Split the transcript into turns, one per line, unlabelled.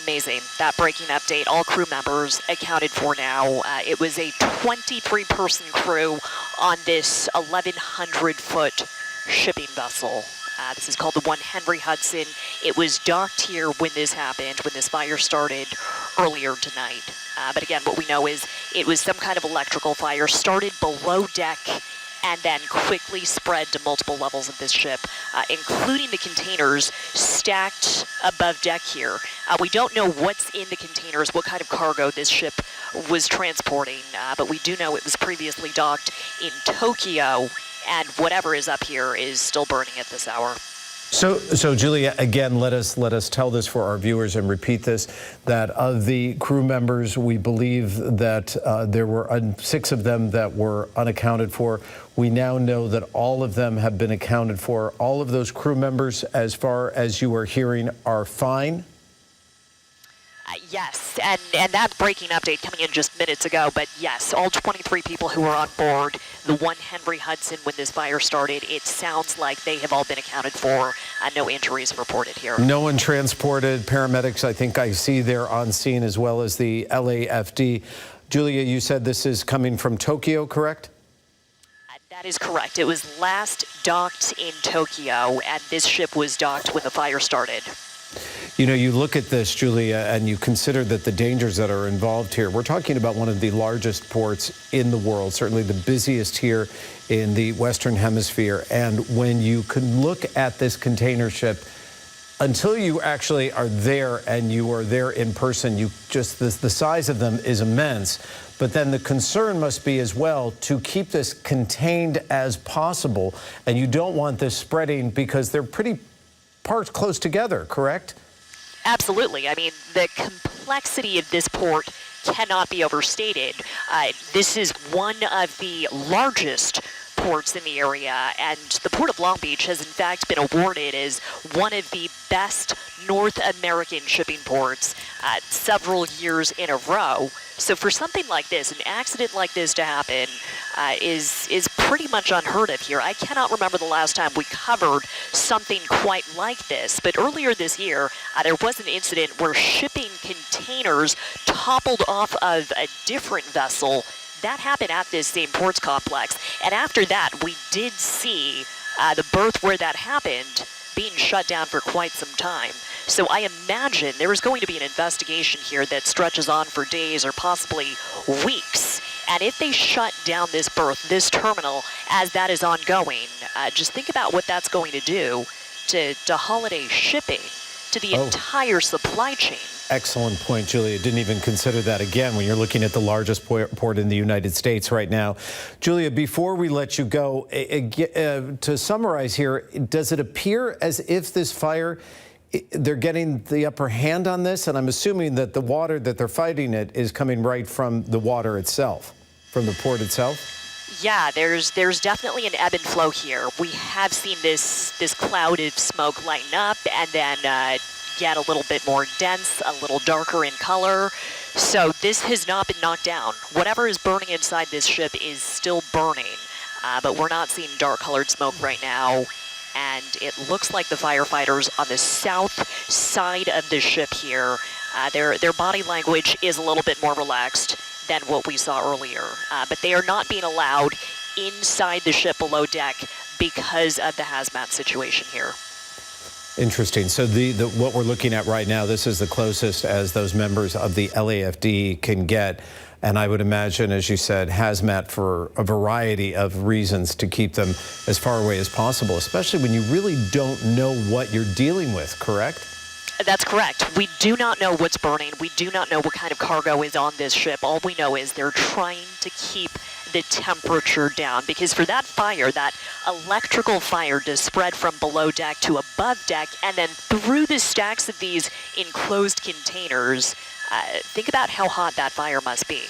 Amazing. That breaking update, all crew members accounted for now. It was a 23-person crew on this 1,100-foot shipping vessel. This is called the One Henry Hudson. It was docked here when this happened, when this fire started earlier tonight. But again, what we know is it was some kind of electrical fire, started below deck, and then quickly spread to multiple levels of this ship, including the containers stacked above deck here. We don't know what's in the containers, what kind of cargo this ship was transporting, but we do know it was previously docked in Tokyo, and whatever is up here is still burning at this hour.
So Julia, again, let us tell this for our viewers and repeat this, that of the crew members, we believe that there were 6 of them that were unaccounted for. We now know that all of them have been accounted for. All of those crew members, as far as you are hearing, are fine?
Yes, and that breaking update coming in just minutes ago, but yes, all 23 people who were on board the One Henry Hudson when this fire started, it sounds like they have all been accounted for. No injuries reported here.
No one transported. Paramedics, I think I see there on scene, as well as the LAFD. Julia, you said this is coming from Tokyo, correct?
That is correct. It was last docked in Tokyo, and this ship was docked when the fire started.
You know, you look at this, Julia, and you consider that the dangers that are involved here. We're talking about one of the largest ports in the world, certainly the busiest here in the Western Hemisphere. And when you can look at this container ship, until you actually are there and you are there in person, the size of them is immense. But then the concern must be as well to keep this contained as possible. And you don't want this spreading because they're pretty parked close together, correct?
Absolutely. I mean, the complexity of this port cannot be overstated. This is one of the largest ports in the area, and the Port of Long Beach has in fact been awarded as one of the best North American shipping ports several years in a row. So for something like this, an accident like this to happen is pretty much unheard of here. I cannot remember the last time we covered something quite like this, but earlier this year, there was an incident where shipping containers toppled off of a different vessel. That happened at this same ports complex. And after that, we did see the berth where that happened being shut down for quite some time. So I imagine there is going to be an investigation here that stretches on for days or possibly weeks. And if they shut down this berth, this terminal, as that is ongoing, just think about what that's going to do to holiday shipping, to the entire supply chain.
Excellent point, Julia. Didn't even consider that again when you're looking at the largest port in the United States right now. Julia, before we let you go, to summarize here, does it appear as if this fire, they're getting the upper hand on this? And I'm assuming that the water that they're fighting it is coming right from the water itself, from the port itself?
Yeah, there's definitely an ebb and flow here. We have seen this cloud of smoke lighten up and then get a little bit more dense, a little darker in color. So this has not been knocked down. Whatever is burning inside this ship is still burning, but we're not seeing dark colored smoke right now. And it looks like the firefighters on the south side of the ship here, their body language is a little bit more relaxed than what we saw earlier. But they are not being allowed inside the ship below deck because of the hazmat situation here.
Interesting. So what we're looking at right now, this is the closest as those members of the LAFD can get. And I would imagine, as you said, hazmat for a variety of reasons to keep them as far away as possible, especially when you really don't know what you're dealing with, correct?
That's correct. We do not know what's burning. We do not know what kind of cargo is on this ship. All we know is they're trying to keep the temperature down, because for that fire, that electrical fire to spread from below deck to above deck and then through the stacks of these enclosed containers, think about how hot that fire must be.